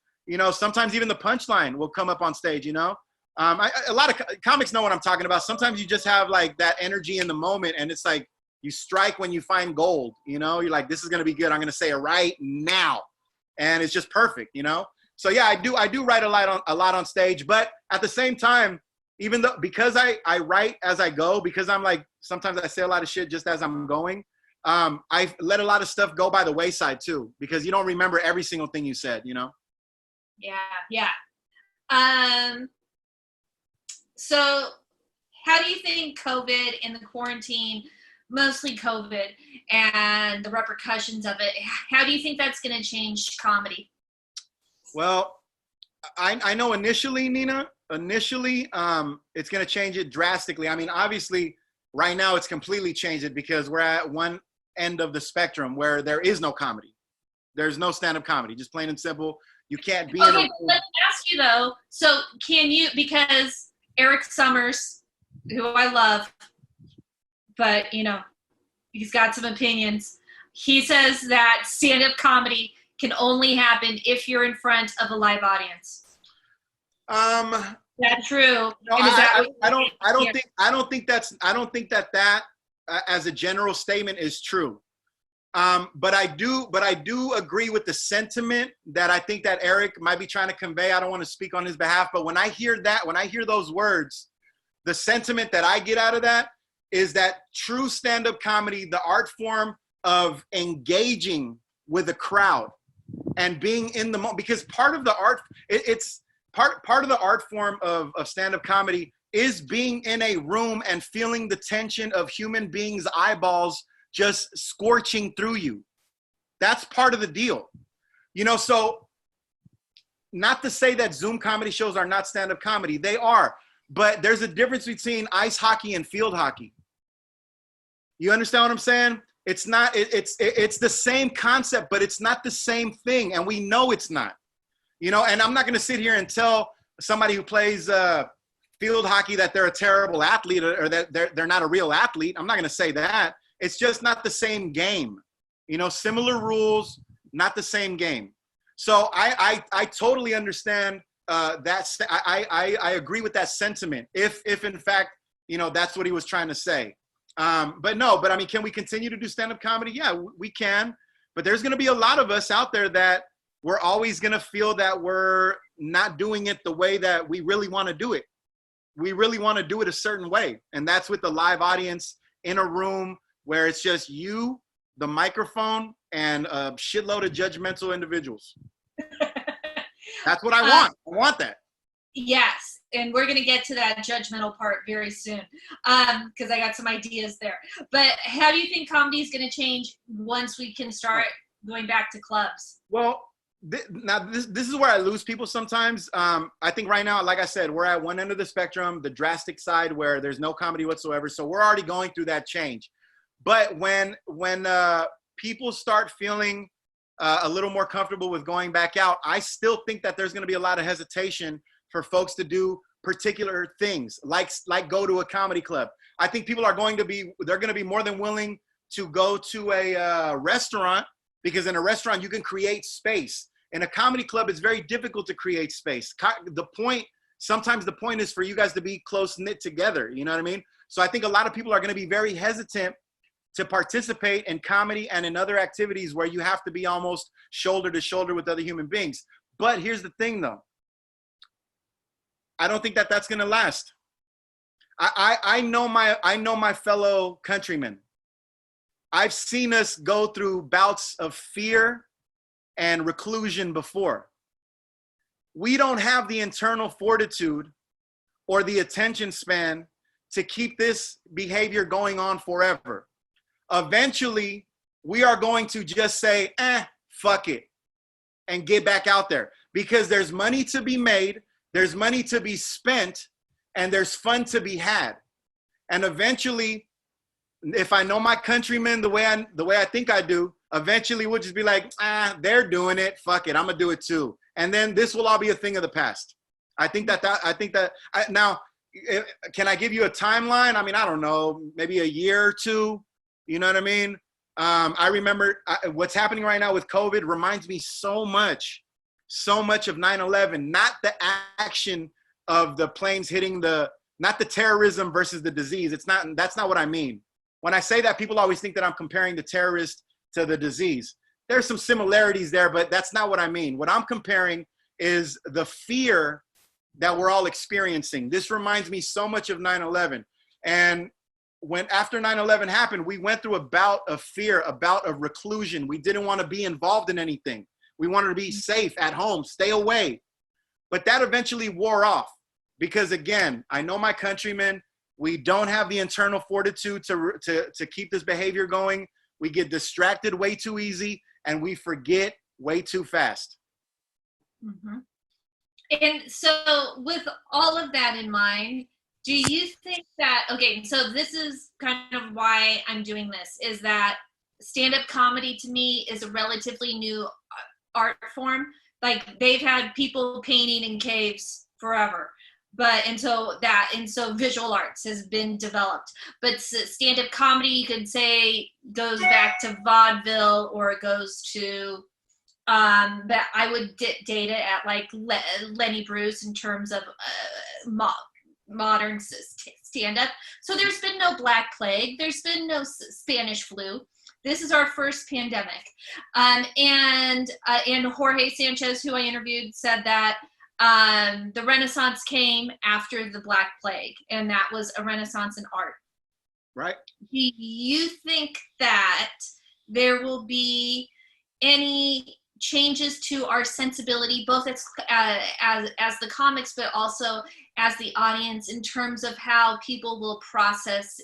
sometimes even the punchline will come up on stage, a lot of comics know what I'm talking about. Sometimes you just have like that energy in the moment, and it's like you strike when you find gold, you're like, this is going to be good. I'm going to say it right now. And it's just perfect, So yeah, I do write a lot on stage, but at the same time, even though, because I write as I go, because I'm like, sometimes I say a lot of shit just as I'm going. I let a lot of stuff go by the wayside too, because you don't remember every single thing you said, Yeah. So how do you think COVID and the quarantine, mostly COVID, and the repercussions of it, how do you think that's going to change comedy? Well, I know initially, Nina, it's going to change it drastically. I mean, obviously, right now it's completely changed it because we're at one end of the spectrum where there is no comedy. There's no stand-up comedy, just plain and simple. You can't be okay, let's ask you though, so can you, because Eric Summers, who I love, but he's got some opinions. He says that stand-up comedy can only happen if you're in front of a live audience. Um, Is that true? no, And is that I don't think that as a general statement is true. But I do agree with the sentiment that I think that Eric might be trying to convey. I don't want to speak on his behalf, but when I hear those words, the sentiment that I get out of that is that true stand-up comedy, the art form of engaging with a crowd and being in the moment, because part of the art, it's part of the art form of stand-up comedy is being in a room and feeling the tension of human beings' eyeballs just scorching through you. That's part of the deal. So not to say that Zoom comedy shows are not stand-up comedy. They are. But there's a difference between ice hockey and field hockey. You understand what I'm saying? It's not, it's the same concept, but it's not the same thing. And we know it's not. And I'm not going to sit here and tell somebody who plays field hockey that they're a terrible athlete or that they're not a real athlete. I'm not going to say that. It's just not the same game. Similar rules, not the same game. So I totally understand that. I agree with that sentiment. If in fact, that's what he was trying to say. But I mean, can we continue to do stand-up comedy? Yeah, we can. But there's going to be a lot of us out there that we're always going to feel that we're not doing it the way that we really want to do it. We really want to do it a certain way. And that's with the live audience in a room where it's just you, the microphone, and a shitload of judgmental individuals. That's what I want. I want that. Yes, and we're going to get to that judgmental part very soon because I got some ideas there. But how do you think comedy is going to change once we can start going back to clubs? Well, this is where I lose people sometimes. I think right now, like I said, we're at one end of the spectrum, the drastic side where there's no comedy whatsoever. So we're already going through that change. But when people start feeling a little more comfortable with going back out, I still think that there's going to be a lot of hesitation for folks to do particular things, like go to a comedy club. I think people are going to be more than willing to go to a restaurant, because in a restaurant you can create space. In a comedy club, it's very difficult to create space. Sometimes the point is for you guys to be close knit together. You know what I mean? So I think a lot of people are going to be very hesitant to participate in comedy and in other activities where you have to be almost shoulder to shoulder with other human beings. But here's the thing though. I don't think that that's going to last. I know my fellow countrymen. I've seen us go through bouts of fear and reclusion before. We don't have the internal fortitude or the attention span to keep this behavior going on forever. Eventually, we are going to just say, fuck it, and get back out there, because there's money to be made, there's money to be spent, and there's fun to be had. And eventually, if I know my countrymen the way I think I do, eventually we'll just be like, they're doing it, fuck it, I'm gonna do it too. And then this will all be a thing of the past. Now, can I give you a timeline? I mean, I don't know, maybe a year or two. You know what I mean? I remember what's happening right now with COVID reminds me so much of 9/11, not the action of the planes hitting not the terrorism versus the disease. That's not what I mean. When I say that, people always think that I'm comparing the terrorist to the disease. There's some similarities there, but that's not what I mean. What I'm comparing is the fear that we're all experiencing. This reminds me so much of 9/11. And after 9/11 happened, we went through a bout of fear, a bout of reclusion. We didn't want to be involved in anything. We wanted to be safe at home, stay away. But that eventually wore off because, again, I know my countrymen, we don't have the internal fortitude to keep this behavior going. We get distracted way too easy and we forget way too fast. Mm-hmm. And so with all of that in mind, do you think that, okay, so this is kind of why I'm doing this, is that stand-up comedy to me is a relatively new art form. Like, they've had people painting in caves forever. and so visual arts has been developed. But stand-up comedy, you could say, goes back to vaudeville, or it goes to but I would date it at like Lenny Bruce in terms of modern stand-up. So there's been no Black Plague, there's been no Spanish flu. This is our first pandemic. And Jorge Sanchez, who I interviewed, said that the Renaissance came after the Black Plague, and that was a Renaissance in art. Right. Do you think that there will be any changes to our sensibility, both as the comics, but also as the audience, in terms of how people will process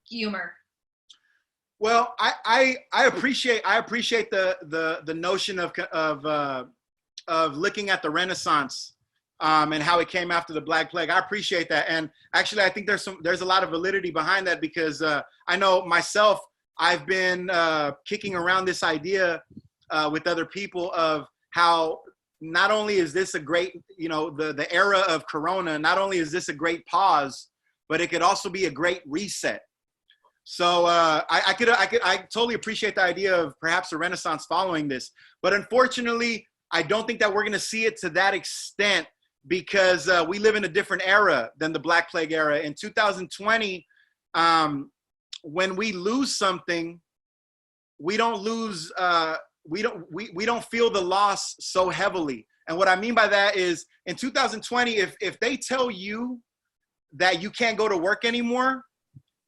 humor? Well, I appreciate the notion of looking at the Renaissance and how it came after the Black Plague. I appreciate that, and actually, I think there's a lot of validity behind that, because I know myself, I've been kicking around this idea with other people of how not only is this a great, the era of Corona, not only is this a great pause, but it could also be a great reset. So I totally appreciate the idea of perhaps a Renaissance following this, but unfortunately, I don't think that we're going to see it to that extent, because we live in a different era than the Black Plague era. In 2020, when we lose something, we don't lose. We don't feel the loss so heavily. And what I mean by that is, in 2020, if they tell you that you can't go to work anymore,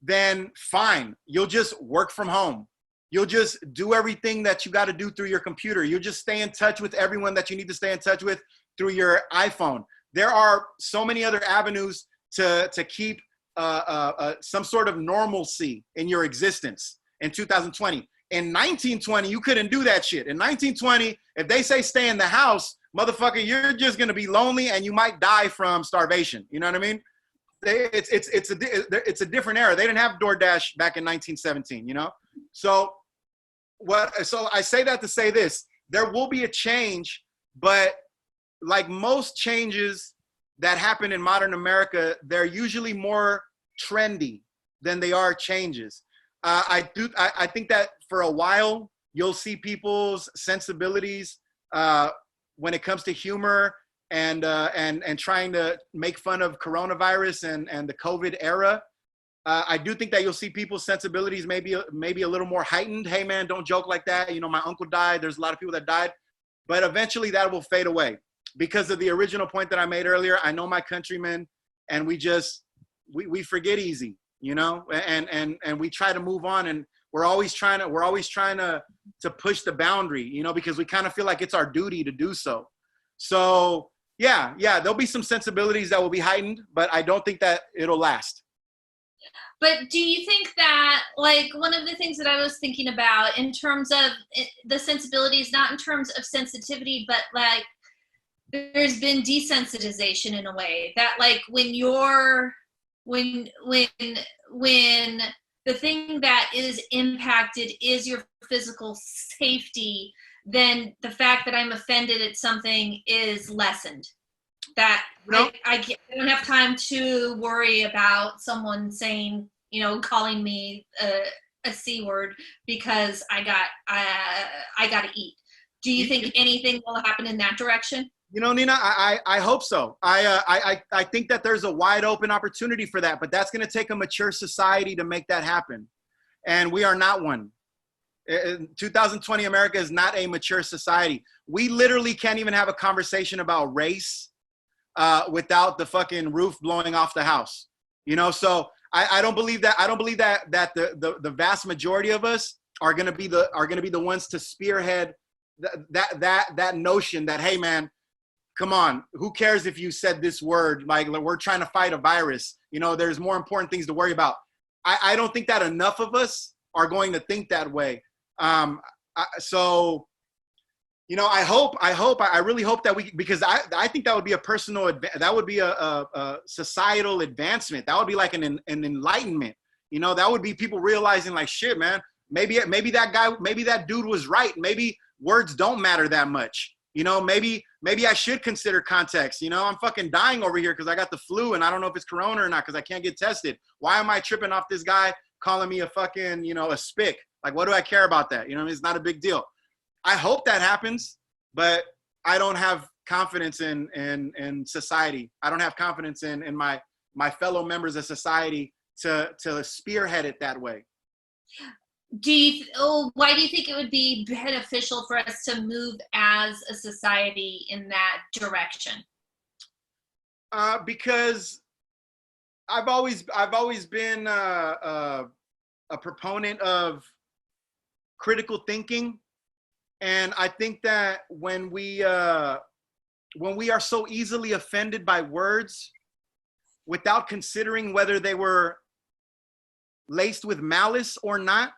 then fine, you'll just work from home. You'll just do everything that you got to do through your computer. You'll just stay in touch with everyone that you need to stay in touch with through your iPhone. There are so many other avenues to keep some sort of normalcy in your existence in 2020. In 1920, you couldn't do that shit. In 1920, if they say stay in the house, motherfucker, you're just going to be lonely and you might die from starvation. You know what I mean? It's a different era. They didn't have DoorDash back in 1917, So I say that to say this: there will be a change, but like most changes that happen in modern America, they're usually more trendy than they are changes. I think that for a while you'll see people's sensibilities when it comes to humor and trying to make fun of coronavirus and the COVID era. I do think that you'll see people's sensibilities maybe a little more heightened. Hey man, don't joke like that. My uncle died. There's a lot of people that died, but eventually that will fade away because of the original point that I made earlier. I know my countrymen, and we we forget easy, and we try to move on, and we're always trying to push the boundary, because we kind of feel like it's our duty to do so. So yeah, there'll be some sensibilities that will be heightened, but I don't think that it'll last. But do you think that, like, one of the things that I was thinking about in terms of the sensibilities, not in terms of sensitivity, but like there's been desensitization in a way that, like, when the thing that is impacted is your physical safety, then the fact that I'm offended at something is lessened. That I don't have time to worry about someone saying, calling me a C word because I got to eat. Do you think anything will happen in that direction? Nina, I hope so. I think that there's a wide open opportunity for that, but that's going to take a mature society to make that happen. And we are not one. 2020 America is not a mature society. We literally can't even have a conversation about race without the fucking roof blowing off the house. So I don't believe that. I don't believe that the vast majority of us are going to be the ones to spearhead that notion that, hey man, come on, who cares if you said this word? Like, we're trying to fight a virus. There's more important things to worry about. I don't think that enough of us are going to think that way. I really hope that because I think that would be that would be a societal advancement. That would be like an enlightenment. That would be people realizing, like, shit, man, maybe that dude was right. Maybe words don't matter that much. You know, maybe I should consider context. You know, I'm fucking dying over here because I got the flu and I don't know if it's corona or not because I can't get tested. Why am I tripping off this guy calling me a fucking, you know, a spick? Like, what do I care about that? You know, it's not a big deal. I hope that happens, but I don't have confidence in society. I don't have confidence in my fellow members of society to spearhead it that way. Why do you think it would be beneficial for us to move as a society in that direction? Because I've always been a proponent of critical thinking, and I think that when we are so easily offended by words without considering whether they were laced with malice or not,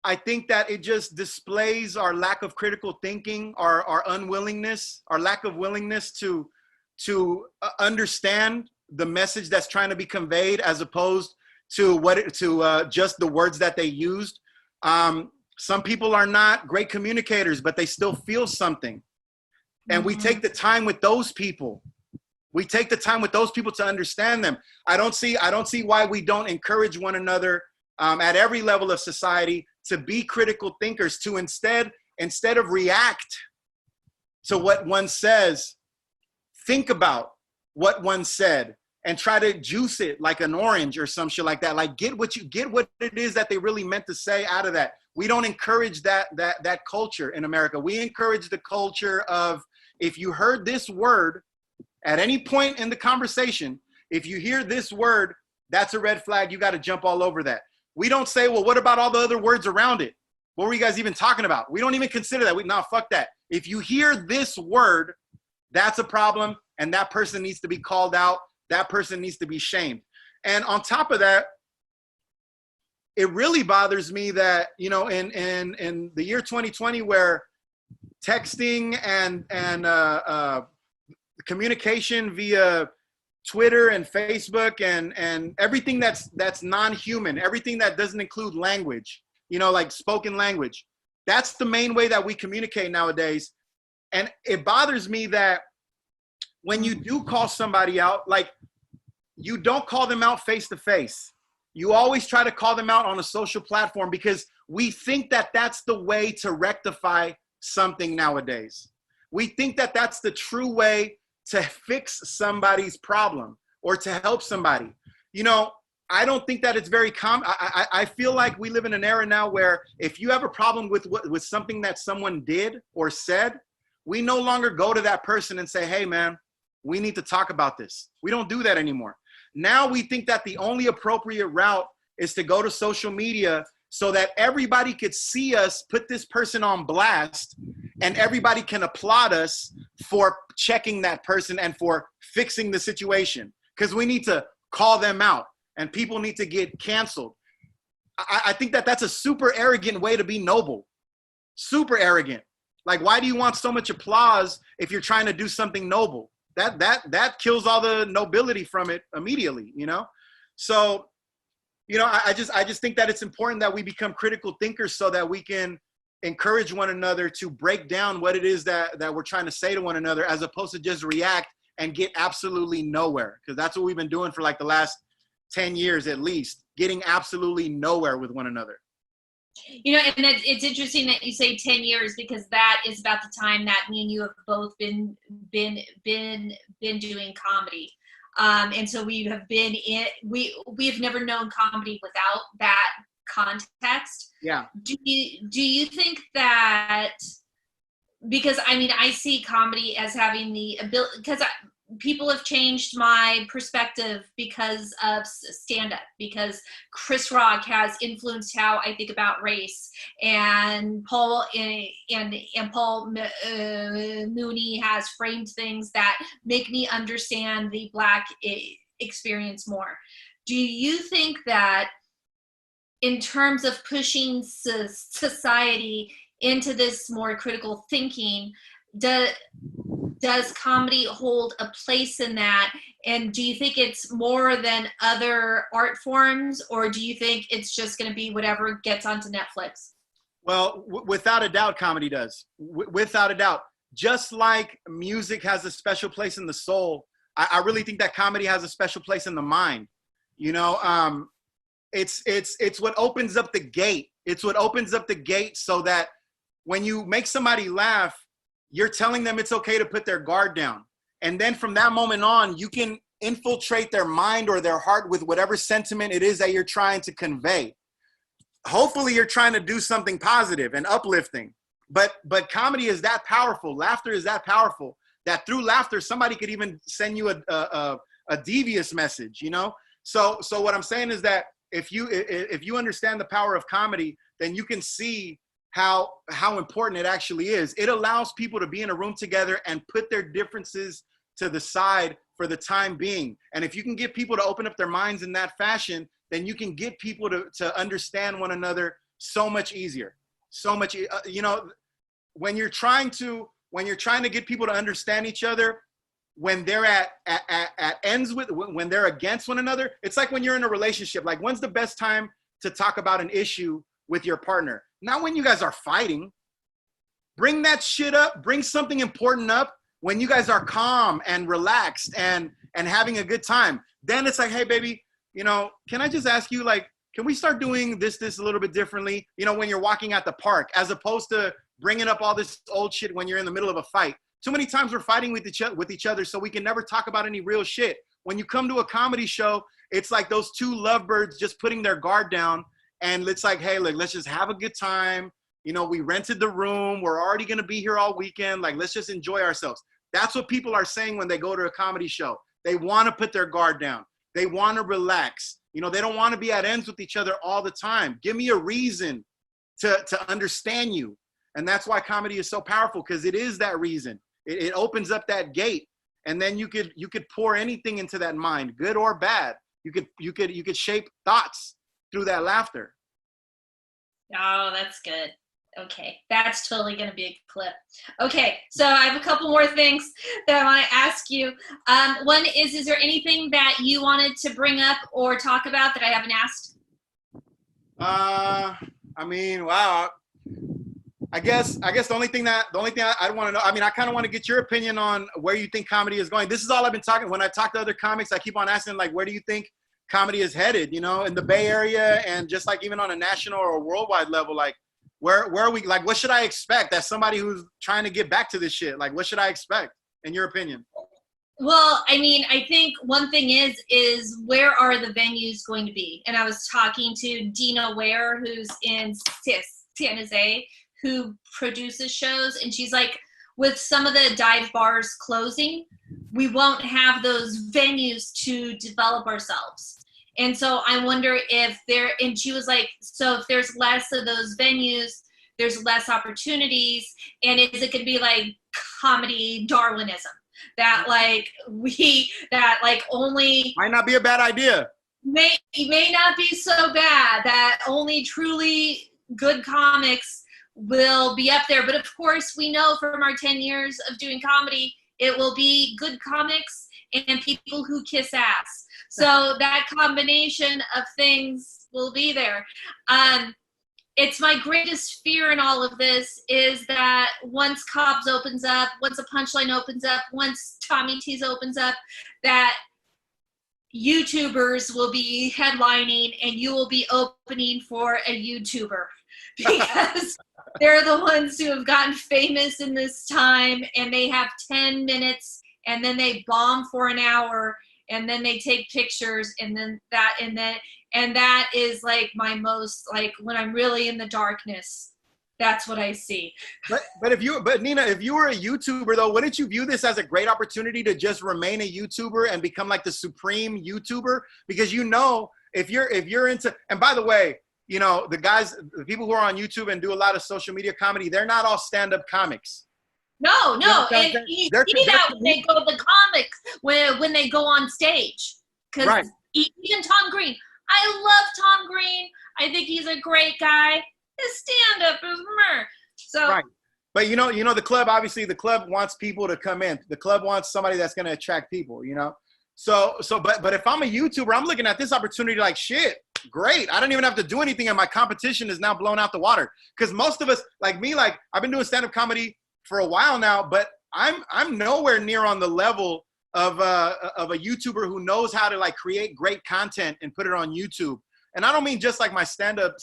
I think that it just displays our lack of critical thinking, our unwillingness, our lack of willingness to understand the message that's trying to be conveyed, as opposed to just the words that they used. Some people are not great communicators, but they still feel something. And we take the time with those people. We take the time with those people to understand them. I don't see why we don't encourage one another at every level of society to be critical thinkers, to instead of react to what one says, think about what one said and try to juice it like an orange or some shit like that. Like get what it is that they really meant to say out of that. We don't encourage that culture in America. We encourage the culture of, if you heard this word at any point in the conversation, if you hear this word, that's a red flag. You got to jump all over that. We don't say, well, what about all the other words around it? What were you guys even talking about? We don't even consider that. No, fuck that. If you hear this word, that's a problem, and that person needs to be called out. That person needs to be shamed. And on top of that, it really bothers me that, you know, in the year 2020, where texting and communication via Twitter and Facebook and everything that's non-human, everything that doesn't include language, you know, like spoken language, that's the main way that we communicate nowadays. And it bothers me that when you do call somebody out, like, you don't call them out face to face. You always try to call them out on a social platform because we think that that's the way to rectify something nowadays. We think that that's the true way to fix somebody's problem or to help somebody. You know, I don't think that it's very common. I feel like we live in an era now where if you have a problem with something that someone did or said, we no longer go to that person and say, hey man, we need to talk about this. We don't do that anymore. Now we think that the only appropriate route is to go to social media so that everybody could see us put this person on blast and everybody can applaud us for checking that person and for fixing the situation, because we need to call them out and people need to get canceled. I think that that's a super arrogant way to be noble. Super arrogant. Like, why do you want so much applause if you're trying to do something noble? That kills all the nobility from it immediately, you know? So, you know, I just think that it's important that we become critical thinkers so that we can encourage one another to break down what it is that we're trying to say to one another, as opposed to just react and get absolutely nowhere. Because that's what we've been doing for like the last 10 years at least, getting absolutely nowhere with one another. You know, and it's interesting that you say 10 years, because that is about the time that me and you have both been doing comedy. And so we have been we've never known comedy without that context. Yeah. Do you think that, because I mean, I see comedy as having the ability, because people have changed my perspective because of stand-up, because Chris Rock has influenced how I think about race, and Paul Mooney has framed things that make me understand the Black experience more. Do you think that in terms of pushing society into this more critical thinking, does comedy hold a place in that? And do you think it's more than other art forms, or do you think it's just going to be whatever gets onto Netflix? Well, without a doubt, comedy does. Without a doubt. just like music has a special place in the soul, I really think that comedy has a special place in the mind. You know, it's what opens up the gate. It's what opens up the gate so that when you make somebody laugh, you're telling them it's okay to put their guard down. And then from that moment on, you can infiltrate their mind or their heart with whatever sentiment it is that you're trying to convey. Hopefully you're trying to do something positive and uplifting. But comedy is that powerful. Laughter is that powerful that through laughter, somebody could even send you a devious message, you know? So what I'm saying is that if you understand the power of comedy, then you can see how important it actually is. It allows people to be in a room together and put their differences to the side for the time being. And if you can get people to open up their minds in that fashion, then you can get people to understand one another so much easier. So much, you know, when you're trying to get people to understand each other, when they're at ends with, when they're against one another, it's like when you're in a relationship. Like, when's the best time to talk about an issue with your partner? Not when you guys are fighting. Bring that shit up. Bring something important up when you guys are calm and relaxed and having a good time. Then it's like, hey, baby, you know, can I just ask you, like, can we start doing this a little bit differently? You know, when you're walking at the park, as opposed to bringing up all this old shit when you're in the middle of a fight. Too many times we're fighting with each other, so we can never talk about any real shit. When you come to a comedy show, it's like those two lovebirds just putting their guard down, and it's like, hey, look, let's just have a good time. You know, we rented the room. We're already going to be here all weekend. Like, let's just enjoy ourselves. That's what people are saying when they go to a comedy show. They want to put their guard down. They want to relax. You know, they don't want to be at ends with each other all the time. Give me a reason to understand you. And that's why comedy is so powerful, because it is that reason. It opens up that gate, and then you could pour anything into that mind, good or bad. You could shape thoughts through that laughter. Oh, that's good. Okay, that's totally going to be a clip. Okay, so I have a couple more things that I want to ask you. One is there anything that you wanted to bring up or talk about that I haven't asked? I mean, wow. I guess the only thing I want to know, I mean, I kind of want to get your opinion on where you think comedy is going. This is all I've been talking. When I talk to other comics, I keep on asking, like, where do you think comedy is headed, you know, in the Bay Area, and just like even on a national or worldwide level, like where are we, like, what should I expect as somebody who's trying to get back to this shit? Like, what should I expect in your opinion? Well, I mean, I think one thing is where are the venues going to be? And I was talking to Dina Ware, who's in San Jose, who produces shows, and she's like, with some of the dive bars closing, we won't have those venues to develop ourselves. And so I wonder if and she was like, so if there's less of those venues, there's less opportunities, and is it going to be like comedy Darwinism? That only might not be a bad idea. May not be so bad, that only truly good comics will be up there. But of course, we know from our 10 years of doing comedy, it will be good comics and people who kiss ass. So that combination of things will be there. It's my greatest fear in all of this is that once Cobb's opens up, once a Punchline opens up, once Tommy T's opens up, that YouTubers will be headlining and you will be opening for a YouTuber, because they're the ones who have gotten famous in this time, and they have 10 minutes and then they bomb for an hour and then they take pictures, and that is like my most, like, when I'm really in the darkness, that's what I see. But Nina, if you were a YouTuber though, wouldn't you view this as a great opportunity to just remain a YouTuber and become like the supreme YouTuber? Because, you know, if you're into, and by the way, you know, the people who are on YouTube and do a lot of social media comedy, they're not all stand-up comics. No, and you see that when they go to the comics, when they go on stage. Because right. Even Tom Green, I love Tom Green. I think he's a great guy. His stand-up is meh. So. Right. But you know, the club, obviously the club wants people to come in. The club wants somebody that's going to attract people, you know? But if I'm a YouTuber, I'm looking at this opportunity like, shit, great. I don't even have to do anything, and my competition is now blown out the water. Because most of us, like me, like, I've been doing stand-up comedy for a while now, but I'm nowhere near on the level of a YouTuber who knows how to like create great content and put it on YouTube. And I don't mean just like my stand-up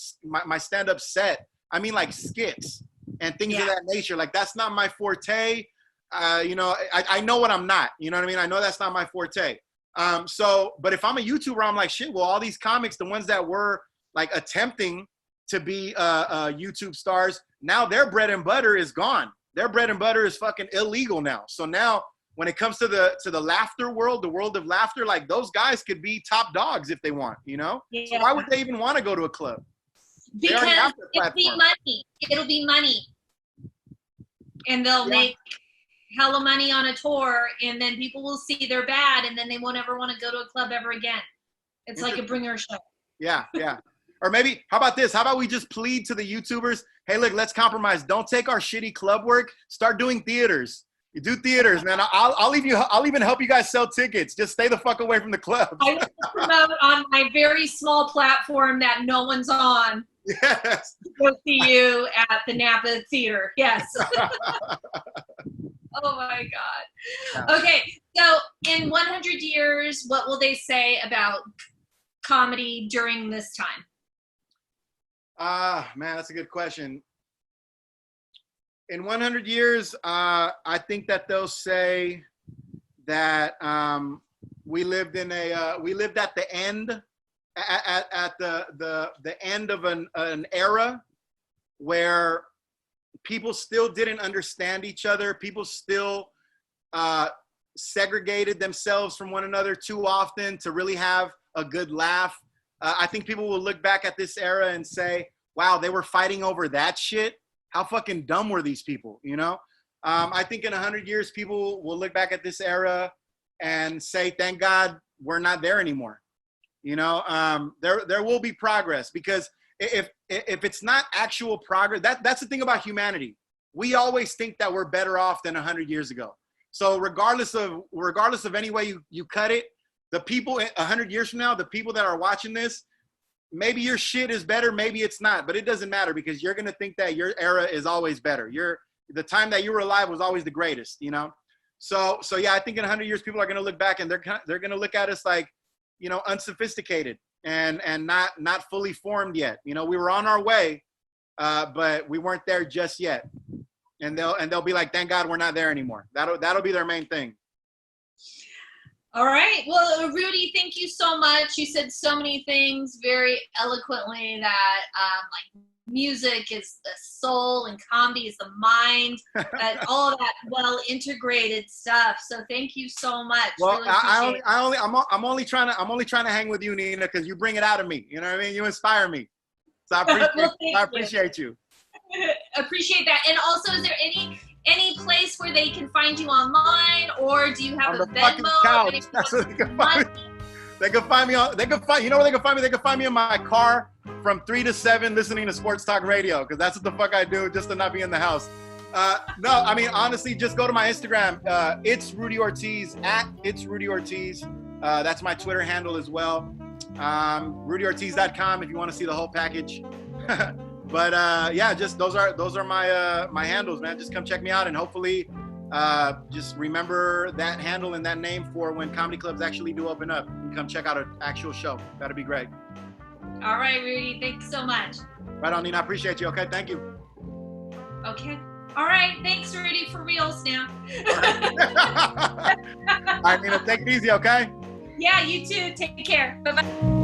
set. I mean like skits and things of that nature. Like that's not my forte. You know, I know what I'm not. You know what I mean? I know that's not my forte. But if I'm a YouTuber, I'm like, shit, well, all these comics, the ones that were like attempting to be YouTube stars, now their bread and butter is gone. Their bread and butter is fucking illegal now. So now when it comes to the laughter world, the world of laughter, like those guys could be top dogs if they want, you know? Yeah. So why would they even want to go to a club? Because it'll be money. It'll be money. And they'll make hella money on a tour, and then people will see they're bad, and then they won't ever want to go to a club ever again. It's like a bringer show. Yeah, yeah. Or maybe, how about this? How about we just plead to the YouTubers, hey, look, let's compromise. Don't take our shitty club work. Start doing theaters. You do theaters, man. I'll even help you guys sell tickets. Just stay the fuck away from the clubs. I will promote on my very small platform that no one's on. Yes. Go see you at the Napa Theater. Yes. Oh my God. Okay, so in 100 years, what will they say about comedy during this time? Man, that's a good question. In 100 years, I think that they'll say that we lived at the end, at the end of an era where people still didn't understand each other. People still segregated themselves from one another too often to really have a good laugh. I think people will look back at this era and say, wow, they were fighting over that shit. How fucking dumb were these people, you know? I think in 100 years, people will look back at this era and say, thank God we're not there anymore. You know, there will be progress, because if it's not actual progress, that's the thing about humanity. We always think that we're better off than 100 years ago. So regardless of any way you cut it, the people 100 years from now, the people that are watching this, maybe your shit is better, maybe it's not, but it doesn't matter, because you're going to think that your era is always better. The time that you were alive was always the greatest, you know? So yeah, I think in 100 years, people are going to look back and they're going to look at us like, you know, unsophisticated and not fully formed yet. You know, we were on our way, but we weren't there just yet. And they'll be like, thank God we're not there anymore. That'll be their main thing. All right. Well, Rudy, thank you so much. You said so many things very eloquently, that like music is the soul and comedy is the mind, all of that well integrated stuff. So thank you so much. Well, really I'm only trying to hang with you, Nina, because you bring it out of me. You know what I mean? You inspire me. So I appreciate you. Appreciate that. And also, is there any place where they can find you online, or do you have a Venmo? That's where they can find me. They can find me you know where they can find me? They can find me in my car from 3 to 7 listening to sports talk radio, because that's what the fuck I do just to not be in the house. No, I mean, honestly, just go to my Instagram. It's Rudy Ortiz, @It's Rudy Ortiz. That's my Twitter handle as well. RudyOrtiz.com if you want to see the whole package. But yeah, just those are my handles, man. Just come check me out, and hopefully just remember that handle and that name for when comedy clubs actually do open up, and come check out an actual show. That'd be great. All right, Rudy, thanks so much. Right on, Nina. I appreciate you. Okay, thank you. Okay. All right, thanks, Rudy, for reals now. All right, Nina, take it easy, okay? Yeah, you too. Take care. Bye-bye.